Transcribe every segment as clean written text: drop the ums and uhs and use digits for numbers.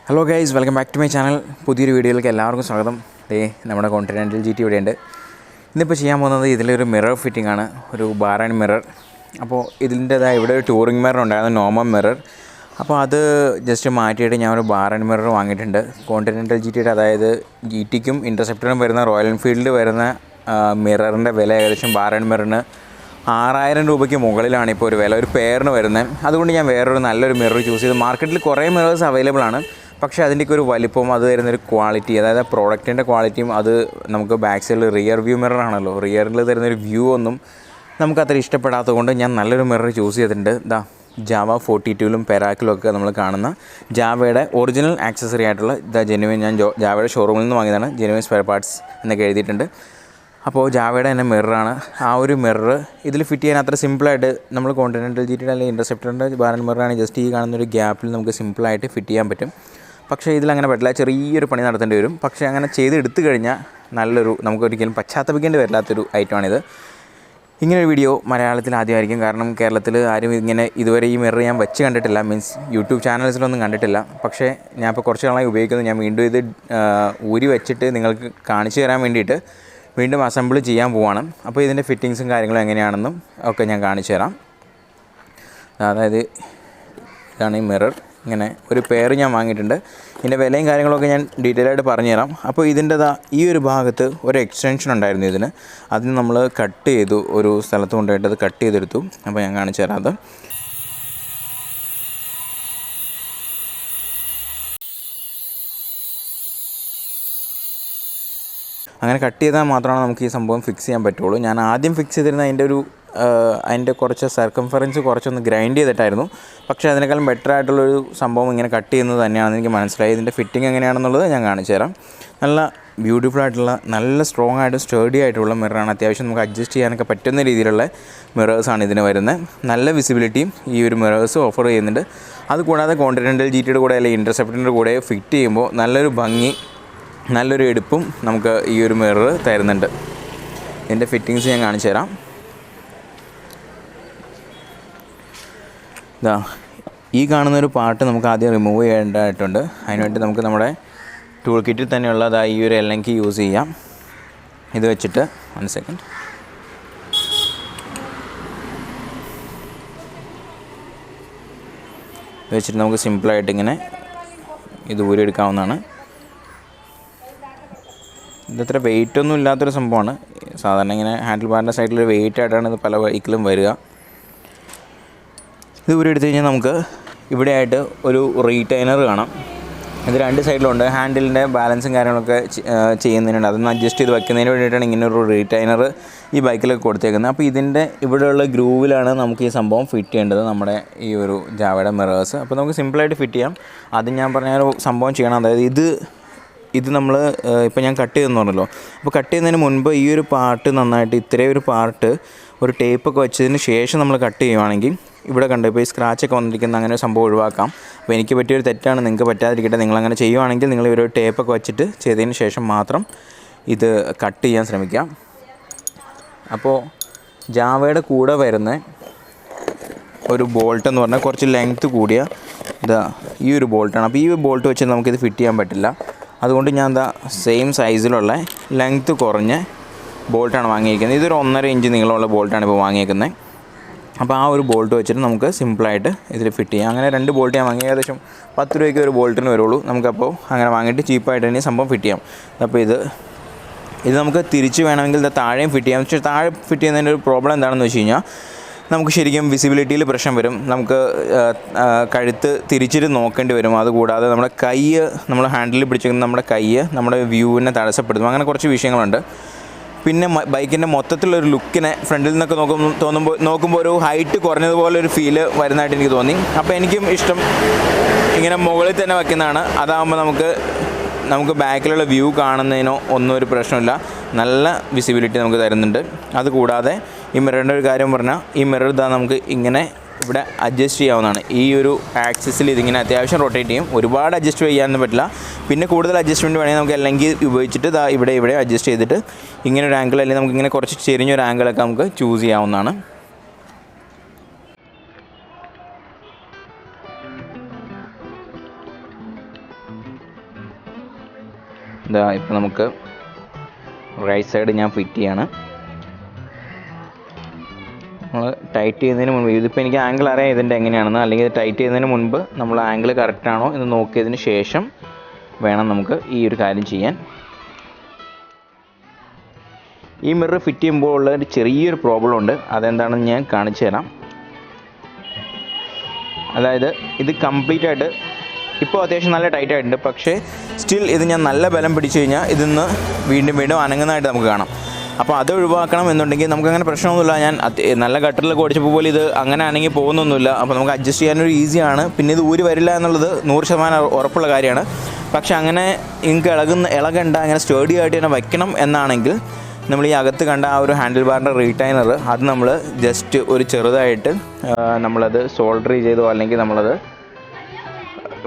Hello guys, welcome back to my channel. പുതിയൊരു വീഡിയോയിലേക്ക് എല്ലാവർക്കും സ്വാഗതം. നമ്മുടെ കോണ്ടിനെൻ്റൽ GT ഇവിടെയുണ്ട്. ഇന്നിപ്പോൾ ചെയ്യാൻ പോകുന്നത് ഇതിലൊരു മിറർ ഫിറ്റിംഗ് ആണ്, ഒരു ബാർ ആൻഡ് മിറർ. അപ്പോൾ ഇതിൻ്റെതായ ഇവിടെ ഒരു ടൂറിംഗ് മിറർ ഉണ്ടായിരുന്നു, നോർമൽ മിറർ. അപ്പോൾ അത് ജസ്റ്റ് മാറ്റിയിട്ട് ഞാൻ ഒരു ബാർ ആൻഡ് മിറർ വാങ്ങിയിട്ടുണ്ട്. കോണ്ടിനെൻ്റൽ GTയുടെ, അതായത് GTക്കും ഇൻ്റർസെപ്റ്ററിനും വരുന്ന റോയൽ എൻഫീൽഡിൽ വരുന്ന മിററിൻ്റെ വില ഏകദേശം ബാർ ആൻഡ് മിററിന് 6000 രൂപയ്ക്ക് മുകളിലാണ് ഇപ്പോൾ ഒരു വില, ഒരു പെയറിന് വരുന്നത്. അതുകൊണ്ട് ഞാൻ വേറൊരു നല്ലൊരു മിറർ ചൂസ് ചെയ്തു. മാർക്കറ്റിൽ കുറേ മിറേഴ്സ് അവൈലബിൾ ആണ്, പക്ഷേ അതിൻ്റെയൊക്കെ ഒരു വലിപ്പവും അത് തരുന്നൊരു ക്വാളിറ്റി, അതായത് പ്രോഡക്റ്റിൻ്റെ ക്വാളിറ്റിയും, അത് നമുക്ക് ബാക്ക് സൈഡിൽ റിയർ വ്യൂ മിറർ ആണല്ലോ, റിയറിൽ തരുന്നൊരു വ്യൂ ഒന്നും നമുക്കത്ര ഇഷ്ടപ്പെടാത്തത് കൊണ്ട് ഞാൻ നല്ലൊരു മിറർ ചൂസ് ചെയ്തിട്ടുണ്ട്. ജാവ 42ലും പെരാക്കിലും ഒക്കെ നമ്മൾ കാണുന്ന ജാവയുടെ ഒറിജിനൽ ആക്സസറി ആയിട്ടുള്ള ജെനുവിൻ, ഞാൻ ജാവയുടെ ഷോറൂമിൽ നിന്ന് വാങ്ങിയതാണ്, ജെനുവിൻ സ്പെയർ പാർട്സ് എന്നൊക്കെ എഴുതിയിട്ടുണ്ട്. അപ്പോൾ ജാവയുടെ തന്നെ മിററാണ്. ആ ഒരു മിറർ ഇതിൽ ഫിറ്റ് ചെയ്യാൻ അത്ര സിമ്പിളായിട്ട് നമ്മൾ കോണ്ടിനെൻ്റൽ GTയുടെ അല്ലെങ്കിൽ ഇൻ്റർസെപ്റ്ററിൻ്റെ ബാർ ആൻഡ് മിററാണ് ജസ്റ്റ് ഈ കാണുന്നൊരു ഗ്യാപ്പിൽ നമുക്ക് സിമ്പിളായിട്ട് ഫിറ്റ് ചെയ്യാൻ പറ്റും. പക്ഷേ ഇതിലങ്ങനെ പറ്റില്ല, ചെറിയൊരു പണി നടത്തേണ്ടി വരും. പക്ഷേ അങ്ങനെ ചെയ്തെടുത്തു കഴിഞ്ഞാൽ നമുക്കൊരിക്കലും പശ്ചാത്തപിക്കേണ്ടി വരില്ലാത്തൊരു ഐറ്റമാണിത്. ഇങ്ങനൊരു വീഡിയോ മലയാളത്തിൽ ആദ്യമായിരിക്കും, കാരണം കേരളത്തിൽ ആരും ഇങ്ങനെ ഇതുവരെ ഈ മിറർ ഞാൻ വെച്ച് കണ്ടിട്ടില്ല, മീൻസ് യൂട്യൂബ് ചാനൽസിലൊന്നും കണ്ടിട്ടില്ല. പക്ഷേ ഞാൻ ഇപ്പോൾ കുറച്ച് നാളായി ഉപയോഗിക്കുന്നത്. ഞാൻ വീണ്ടും ഇത് ഊരി വെച്ചിട്ട് നിങ്ങൾക്ക് കാണിച്ചു തരാൻ വേണ്ടിയിട്ട് വീണ്ടും അസംബിൾ ചെയ്യാൻ പോവാണ്. അപ്പോൾ ഇതിൻ്റെ ഫിറ്റിങ്സും കാര്യങ്ങളും എങ്ങനെയാണെന്നും ഒക്കെ ഞാൻ കാണിച്ചു തരാം. അതായത് ഇതാണ് ഈ മിറർ. ഇങ്ങനെ ഒരു പെയർ ഞാൻ വാങ്ങിയിട്ടുണ്ട്. ഇതിൻ്റെ വിലയും കാര്യങ്ങളൊക്കെ ഞാൻ ഡീറ്റെയിൽ ആയിട്ട് പറഞ്ഞുതരാം. അപ്പോൾ ഇതിൻ്റെ ഈ ഒരു ഭാഗത്ത് ഒരു എക്സ്റ്റൻഷൻ ഉണ്ടായിരുന്നു ഇതിന്, അതിന് നമ്മൾ കട്ട് ചെയ്തു, ഒരു സ്ഥലത്ത് കൊണ്ടുപോയിട്ട് അത് കട്ട് ചെയ്തെടുത്തു. അപ്പോൾ ഞാൻ കാണിച്ചു തരാം. അത് അങ്ങനെ കട്ട് ചെയ്താൽ മാത്രമാണ് നമുക്ക് ഈ സംഭവം ഫിക്സ് ചെയ്യാൻ പറ്റുള്ളൂ. ഞാൻ ആദ്യം ഫിക്സ് ചെയ്തിരുന്ന അതിൻ്റെ കുറച്ച് സർക്കംഫറൻസ് കുറച്ചൊന്ന് ഗ്രൈൻഡ് ചെയ്തിട്ടായിരുന്നു. പക്ഷേ അതിനേക്കാളും ബെറ്റർ ആയിട്ടുള്ളൊരു സംഭവം ഇങ്ങനെ കട്ട് ചെയ്യുന്നത് തന്നെയാണെന്ന് എനിക്ക് മനസ്സിലായി. ഇതിൻ്റെ ഫിറ്റിംഗ് എങ്ങനെയാണെന്നുള്ളത് ഞാൻ കാണിച്ചു തരാം. നല്ല ബ്യൂട്ടിഫുൾ ആയിട്ടുള്ള, നല്ല സ്ട്രോങ് ആയിട്ട് സ്റ്റേഡി ആയിട്ടുള്ള മിററാണ്. അത്യാവശ്യം നമുക്ക് അഡ്ജസ്റ്റ് ചെയ്യാനൊക്കെ പറ്റുന്ന രീതിയിലുള്ള മിറേഴ്സാണ് ഇതിന് വരുന്നത്. നല്ല വിസിബിലിറ്റിയും ഈ ഒരു മിറേഴ്സ് ഓഫർ ചെയ്യുന്നുണ്ട്. അതുകൂടാതെ കോണ്ടിനെൻ്റൽ GTയുടെ കൂടെ അല്ലെങ്കിൽ ഇൻ്റർസെപ്റ്ററിൻ്റെ കൂടെ ഫിറ്റ് ചെയ്യുമ്പോൾ നല്ലൊരു ഭംഗി, നല്ലൊരു എടുപ്പും നമുക്ക് ഈ ഒരു മിറർ തരുന്നുണ്ട്. ഇതിൻ്റെ ഫിറ്റിങ്സ് ഞാൻ കാണിച്ചു തരാം. ഈ കാണുന്നൊരു പാർട്ട് നമുക്ക് ആദ്യം റിമൂവ് ചെയ്യേണ്ടതായിട്ടുണ്ട്. അതിനുവേണ്ടി നമുക്ക് നമ്മുടെ ടൂൾ കിറ്റിൽ തന്നെയുള്ള ഈ ഒരു Allen key യൂസ് ചെയ്യാം. ഇത് വെച്ചിട്ട് 1 സെക്കൻഡ്, ഇത് വെച്ചിട്ട് നമുക്ക് സിമ്പിളായിട്ട് ഇങ്ങനെ ഇത് ഊരിയെടുക്കാവുന്നതാണ്. ഇതത്ര വെയിറ്റൊന്നും ഇല്ലാത്തൊരു സംഭവമാണ്. സാധാരണ ഇങ്ങനെ ഹാൻഡിൽ ബാറിൻ്റെ സൈഡിലൊരു വെയിറ്റ് ആയിട്ടാണ് ഇത് പല ബൈക്കിലും വരിക. ഇത് ഊരിയെടുത്ത് കഴിഞ്ഞാൽ നമുക്ക് ഇവിടെ ആയിട്ട് ഒരു റീറ്റൈനർ കാണാം. ഇത് രണ്ട് സൈഡിലുണ്ട്. ഹാൻഡിലിൻ്റെ ബാലൻസും കാര്യങ്ങളൊക്കെ ചെയ്യുന്നതിനുണ്ട്. അതൊന്ന് അഡ്ജസ്റ്റ് ചെയ്ത് വയ്ക്കുന്നതിന് വേണ്ടിയിട്ടാണ് ഇങ്ങനെ ഒരു റീറ്റൈനർ ഈ ബൈക്കിലൊക്കെ കൊടുത്തേക്കുന്നത്. അപ്പോൾ ഇതിൻ്റെ ഇവിടെയുള്ള ഗ്രൂവിലാണ് നമുക്ക് ഈ സംഭവം ഫിറ്റ് ചെയ്യേണ്ടത്, നമ്മുടെ ഈ ഒരു ജാവയുടെ മിറേഴ്സ്. അപ്പോൾ നമുക്ക് സിമ്പിളായിട്ട് ഫിറ്റ് ചെയ്യാം. അത് ഞാൻ പറഞ്ഞ ഒരു സംഭവം ചെയ്യണം. അതായത് ഇത് നമ്മൾ ഇപ്പോൾ ഞാൻ കട്ട് ചെയ്തെന്ന് പറഞ്ഞല്ലോ. അപ്പോൾ കട്ട് ചെയ്യുന്നതിന് മുൻപ് ഈ ഒരു പാർട്ട് നന്നായിട്ട്, ഇത്രയും ഒരു പാർട്ട് ഒരു ടേപ്പൊക്കെ വെച്ചതിന് ശേഷം നമ്മൾ കട്ട് ചെയ്യുവാണെങ്കിൽ, ഇവിടെ കണ്ടു ഇപ്പോൾ ഈ സ്ക്രാച്ചൊക്കെ വന്നിരിക്കുന്ന അങ്ങനെ ഒരു സംഭവം ഒഴിവാക്കാം. അപ്പോൾ എനിക്ക് പറ്റിയൊരു തെറ്റാണ്, നിങ്ങൾക്ക് പറ്റാതിരിക്കട്ടെ. നിങ്ങളങ്ങനെ ചെയ്യുവാണെങ്കിൽ നിങ്ങൾ ഒരു ടേപ്പൊക്കെ വെച്ചിട്ട് ചെയ്തതിന് ശേഷം മാത്രം ഇത് കട്ട് ചെയ്യാൻ ശ്രമിക്കാം. അപ്പോൾ ജാവയുടെ കൂടെ വരുന്ന ഒരു ബോൾട്ട് എന്ന് പറഞ്ഞാൽ കുറച്ച് ലെങ്ത്ത് കൂടിയ ഈ ഒരു ബോൾട്ടാണ്. അപ്പോൾ ഈ ബോൾട്ട് വെച്ച് നമുക്കിത് ഫിറ്റ് ചെയ്യാൻ പറ്റില്ല. അതുകൊണ്ട് ഞാൻ സെയിം സൈസിലുള്ള ലെങ്ത്ത് കുറഞ്ഞ ബോൾട്ടാണ് വാങ്ങിയിരിക്കുന്നത്. ഇതൊരു 1.5 ഇഞ്ച് നീളമുള്ള ബോൾട്ടാണ് ഇപ്പോൾ വാങ്ങിയേക്കുന്നത്. അപ്പോൾ ആ ഒരു ബോൾട്ട് വെച്ചിട്ട് നമുക്ക് സിമ്പിളായിട്ട് ഇതിൽ ഫിറ്റ് ചെയ്യാം. അങ്ങനെ 2 ബോൾട്ട് ഞാൻ വാങ്ങി, ഏകദേശം 10 രൂപയ്ക്ക് ഒരു ബോൾട്ടിന് വരുള്ളൂ. നമുക്കപ്പോൾ അങ്ങനെ വാങ്ങിയിട്ട് ചീപ്പായിട്ട് തന്നെ സംഭവം ഫിറ്റ് ചെയ്യാം. അപ്പോൾ ഇത് നമുക്ക് തിരിച്ച് വേണമെങ്കിൽ താഴെയും ഫിറ്റ് ചെയ്യാം. പക്ഷേ താഴെ ഫിറ്റ് ചെയ്യുന്നതിൻ്റെ ഒരു പ്രോബ്ലം എന്താണെന്ന് വെച്ച് കഴിഞ്ഞാൽ, നമുക്ക് ശരിക്കും വിസിബിലിറ്റിയിൽ പ്രശ്നം വരും. നമുക്ക് കഴുത്ത് തിരിച്ചിട്ട് നോക്കേണ്ടി വരും. അതുകൂടാതെ നമ്മുടെ കൈ, നമ്മൾ ഹാൻഡിൽ പിടിച്ചിരിക്കുന്ന നമ്മുടെ കൈ നമ്മുടെ വ്യൂവിനെ തടസ്സപ്പെടുത്തും. അങ്ങനെ കുറച്ച് വിഷയങ്ങളുണ്ട്. പിന്നെ ബൈക്കിൻ്റെ മൊത്തത്തിലൊരു ലുക്കിനെ ഫ്രണ്ടിൽ നിന്നൊക്കെ നോക്കുമ്പോൾ ഒരു ഹൈറ്റ് കുറഞ്ഞതുപോലെ ഒരു ഫീല് വരുന്നതായിട്ട് എനിക്ക് തോന്നി. അപ്പോൾ എനിക്കും ഇഷ്ടം ഇങ്ങനെ മുകളിൽ തന്നെ വയ്ക്കുന്നതാണ്. അതാകുമ്പോൾ നമുക്ക് ബാക്കിലുള്ള വ്യൂ കാണുന്നതിനോ ഒന്നും ഒരു പ്രശ്നമില്ല. നല്ല വിസിബിലിറ്റി നമുക്ക് തരുന്നുണ്ട്. അതുകൂടാതെ ഈ മിററിൻ്റെ ഒരു കാര്യം പറഞ്ഞാൽ, ഈ മിറർ നമുക്ക് ഇങ്ങനെ ഇവിടെ അഡ്ജസ്റ്റ് ചെയ്യാവുന്നതാണ്. ഈ ഒരു ആക്സിസിൽ ഇതിങ്ങനെ അത്യാവശ്യം റൊട്ടേറ്റ് ചെയ്യും. ഒരുപാട് അഡ്ജസ്റ്റ് ചെയ്യാനൊന്നും പറ്റില്ല. പിന്നെ കൂടുതൽ അഡ്ജസ്റ്റ്മെൻറ്റ് വേണമെങ്കിൽ നമുക്ക് അല്ലെങ്കിൽ ഉപയോഗിച്ചിട്ട് ഇവിടെ അഡ്ജസ്റ്റ് ചെയ്തിട്ട് ഇങ്ങനെ ഒരു ആംഗിൾ, അല്ലെങ്കിൽ നമുക്കിങ്ങനെ കുറച്ച് ചെരിഞ്ഞൊരു ആംഗിളൊക്കെ നമുക്ക് ചൂസ് ചെയ്യാവുന്നതാണ്. ഇതാ ഇപ്പോൾ നമുക്ക് റൈറ്റ് സൈഡ് ഞാൻ ഫിറ്റ് ചെയ്യാണ്. നമ്മൾ ടൈറ്റ് ചെയ്യുന്നതിന് മുൻപ് ഇതിപ്പോൾ എനിക്ക് ആംഗിൾ അറിയാം ഇതിൻ്റെ എങ്ങനെയാണെന്ന്, അല്ലെങ്കിൽ ടൈറ്റ് ചെയ്യുന്നതിന് മുൻപ് നമ്മൾ ആംഗിൾ കറക്റ്റാണോ എന്ന് നോക്കിയതിന് ശേഷം വേണം നമുക്ക് ഈ ഒരു കാര്യം ചെയ്യാൻ. ഈ മിറർ ഫിറ്റ് ചെയ്യുമ്പോൾ ഉള്ള ഒരു ചെറിയൊരു പ്രോബ്ലം ഉണ്ട്. അതെന്താണെന്ന് ഞാൻ കാണിച്ചു തരാം. അതായത് ഇത് കംപ്ലീറ്റ് ആയിട്ട് ഇപ്പോൾ അത്യാവശ്യം നല്ല ടൈറ്റ് ആയിട്ടുണ്ട്, പക്ഷേ സ്റ്റിൽ ഇത് ഞാൻ നല്ല ബലം പിടിച്ചു കഴിഞ്ഞാൽ ഇതിന്ന് വീണ്ടും അനങ്ങുന്നതായിട്ട് നമുക്ക് കാണാം. അപ്പോൾ അത് ഒഴിവാക്കണം എന്നുണ്ടെങ്കിൽ നമുക്കങ്ങനെ പ്രശ്നമൊന്നുമില്ല. ഞാൻ നല്ല ഗട്ടറിലൊക്കെ ഓടിച്ചപ്പോൾ പോലും ഇത് അങ്ങനെ ആണെങ്കിൽ പോകുന്നൊന്നുമില്ല. അപ്പോൾ നമുക്ക് അഡ്ജസ്റ്റ് ചെയ്യാനൊരു ഈസിയാണ്. പിന്നെ ഇത് ഊരി വരില്ല എന്നുള്ളത് 100% ഉറപ്പുള്ള കാര്യമാണ്. പക്ഷേ അങ്ങനെ നിങ്ങൾക്ക് ഇളകണ്ട, അങ്ങനെ സ്റ്റേഡി ആയിട്ട് തന്നെ വയ്ക്കണം എന്നാണെങ്കിൽ നമ്മൾ ഈ അകത്ത് കണ്ട ആ ഒരു ഹാൻഡിൽ ബാറിൻ്റെ റീടൈനർ അത് നമ്മൾ ജസ്റ്റ് ഒരു ചെറുതായിട്ട് നമ്മളത് സോൾഡർ ചെയ്തോ അല്ലെങ്കിൽ നമ്മളത്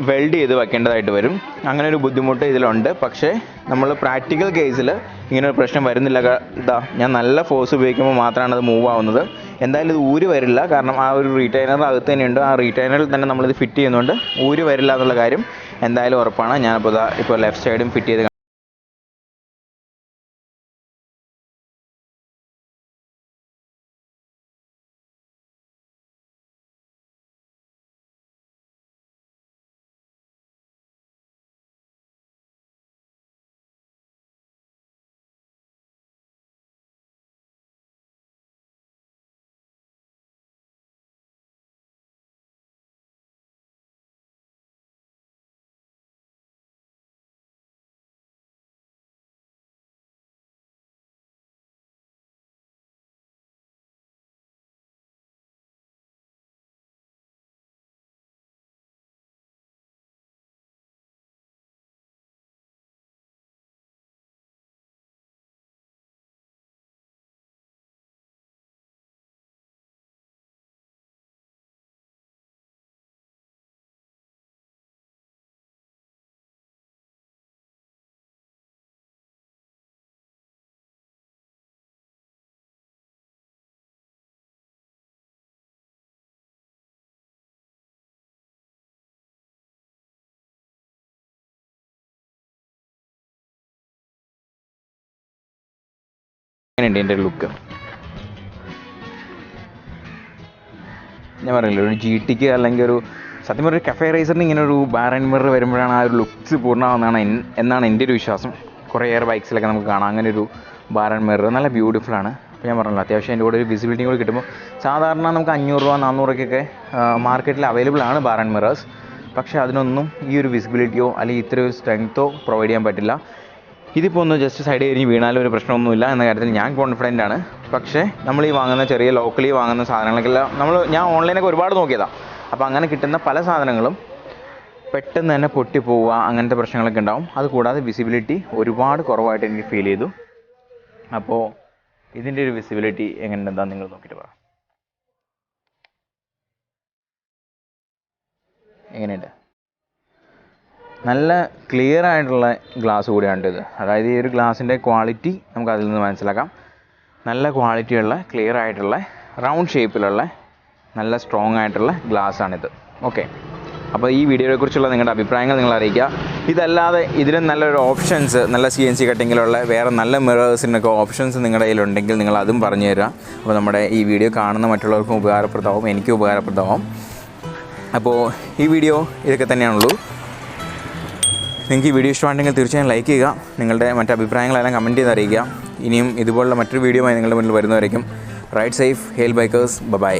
വെൽഡ് ചെയ്ത് വയ്ക്കേണ്ടതായിട്ട് വരും. അങ്ങനെ ഒരു ബുദ്ധിമുട്ട് ഇതിലുണ്ട്. പക്ഷേ നമ്മൾ പ്രാക്ടിക്കൽ കേസിൽ ഇങ്ങനൊരു പ്രശ്നം വരുന്നില്ല. ഇതാ ഞാൻ നല്ല ഫോഴ്സ് ഉപയോഗിക്കുമ്പോൾ മാത്രമാണ് അത് മൂവ് ആവുന്നത്. എന്തായാലും ഇത് ഊരി വരില്ല, കാരണം ആ ഒരു റീടൈനർ അകത്ത് തന്നെയുണ്ട്. ആ റീടൈനറിൽ തന്നെ നമ്മളിത് ഫിറ്റ് ചെയ്യുന്നുണ്ട്. ഊരി വരില്ല എന്നുള്ള കാര്യം എന്തായാലും ഉറപ്പാണ്. ഞാനിപ്പോൾ ഇപ്പോൾ ലെഫ്റ്റ് സൈഡും ഫിറ്റ് ചെയ്ത് അങ്ങനെയുണ്ട് എൻ്റെ ലുക്ക്. ഞാൻ പറയില്ല, ഒരു GTക്ക് അല്ലെങ്കിൽ ഒരു സത്യം പറഞ്ഞ കഫേ റേസറിന് ഇങ്ങനെ ഒരു ബാർ ആൻഡ് മിറർ വരുമ്പോഴാണ് ആ ഒരു ലുക്സ് പൂർണ്ണമാവുന്നതാണ് എന്നാണ് എൻ്റെ ഒരു വിശ്വാസം. കുറേയേറെ ബൈക്സിലൊക്കെ നമുക്ക് കാണാം അങ്ങനെ ഒരു ബാർ ആൻഡ് മിറർ. നല്ല ബ്യൂട്ടിഫുള്ളാണ്. അപ്പോൾ ഞാൻ പറഞ്ഞല്ലോ, അത്യാവശ്യം അതിൻ്റെ കൂടെ ഒരു വിസിബിലിറ്റി കൂടി കിട്ടുമ്പോൾ സാധാരണ നമുക്ക് 500 രൂപ 400 രൂപയ്ക്കൊക്കെ മാർക്കറ്റിൽ അവൈലബിൾ ആണ് ബാർ ആൻഡ് മിറേഴ്സ്. പക്ഷേ അതിനൊന്നും ഈ ഒരു വിസിബിലിറ്റിയോ അല്ലെങ്കിൽ ഇത്രയൊരു സ്ട്രെങ്ത്തോ പ്രൊവൈഡ് ചെയ്യാൻ പറ്റില്ല. ഇതിപ്പോൾ ഒന്ന് ജസ്റ്റ് സൈഡ് കഴിഞ്ഞ് വീണാലും ഒരു പ്രശ്നമൊന്നുമില്ല എന്ന കാര്യത്തിൽ ഞാൻ കോൺഫിഡൻ്റ് ആണ്. പക്ഷേ നമ്മൾ ഈ വാങ്ങുന്ന ചെറിയ ലോക്കലി വാങ്ങുന്ന സാധനങ്ങൾക്കെല്ലാം ഞാൻ ഓൺലൈനൊക്കെ ഒരുപാട് നോക്കിയതാണ്. അപ്പോൾ അങ്ങനെ കിട്ടുന്ന പല സാധനങ്ങളും പെട്ടെന്ന് തന്നെ പൊട്ടിപ്പോവുക, അങ്ങനത്തെ പ്രശ്നങ്ങളൊക്കെ ഉണ്ടാവും. അതുകൂടാതെ വിസിബിലിറ്റി ഒരുപാട് കുറവായിട്ട് എനിക്ക് ഫീൽ ചെയ്തു. അപ്പോൾ ഇതിൻ്റെ ഒരു വിസിബിലിറ്റി എങ്ങനെയുണ്ടെന്താണെന്ന് നിങ്ങൾ നോക്കിയിട്ട് പറ. എങ്ങനെയുണ്ട്? നല്ല ക്ലിയർ ആയിട്ടുള്ള ഗ്ലാസ് കൂടിയാണ് ഇത്. അതായത് ഈ ഒരു ഗ്ലാസിൻ്റെ ക്വാളിറ്റി നമുക്ക് അതിൽ നിന്ന് മനസ്സിലാക്കാം. നല്ല ക്വാളിറ്റിയുള്ള ക്ലിയർ ആയിട്ടുള്ള റൗണ്ട് ഷേപ്പിലുള്ള നല്ല സ്ട്രോങ് ആയിട്ടുള്ള ഗ്ലാസ്സാണിത്. ഓക്കെ, അപ്പോൾ ഈ വീഡിയോയെക്കുറിച്ചുള്ള നിങ്ങളുടെ അഭിപ്രായങ്ങൾ നിങ്ങൾ അറിയിക്കുക. ഇതല്ലാതെ ഇതിലും നല്ലൊരു ഓപ്ഷൻസ്, നല്ല CNC കട്ടിങ്ങിലുള്ള വേറെ നല്ല മിറേഴ്സിനൊക്കെ ഓപ്ഷൻസ് നിങ്ങളുടെ കയ്യിലുണ്ടെങ്കിൽ നിങ്ങൾ അതും പറഞ്ഞു തരിക. അപ്പോൾ നമ്മുടെ ഈ വീഡിയോ കാണുന്ന മറ്റുള്ളവർക്കും ഉപകാരപ്രദമാവും, എനിക്കും ഉപകാരപ്രദമാവും. അപ്പോൾ ഈ വീഡിയോ ഇതൊക്കെ തന്നെയാണുള്ളൂ. നിങ്ങൾക്ക് ഈ വീഡിയോ ഇഷ്ടമാണെങ്കിൽ തീർച്ചയായും ലൈക്ക് ചെയ്യുക. നിങ്ങളുടെ മറ്റ് അഭിപ്രായങ്ങളെല്ലാം കമൻറ്റ് ചെയ്ത് അറിയിക്കുക. ഇനിയും ഇതുപോലുള്ള മറ്റൊരു വീഡിയോയുമായി നിങ്ങളുടെ മുന്നിൽ വരുന്നവരേക്കും ride safe, hail bikers, by.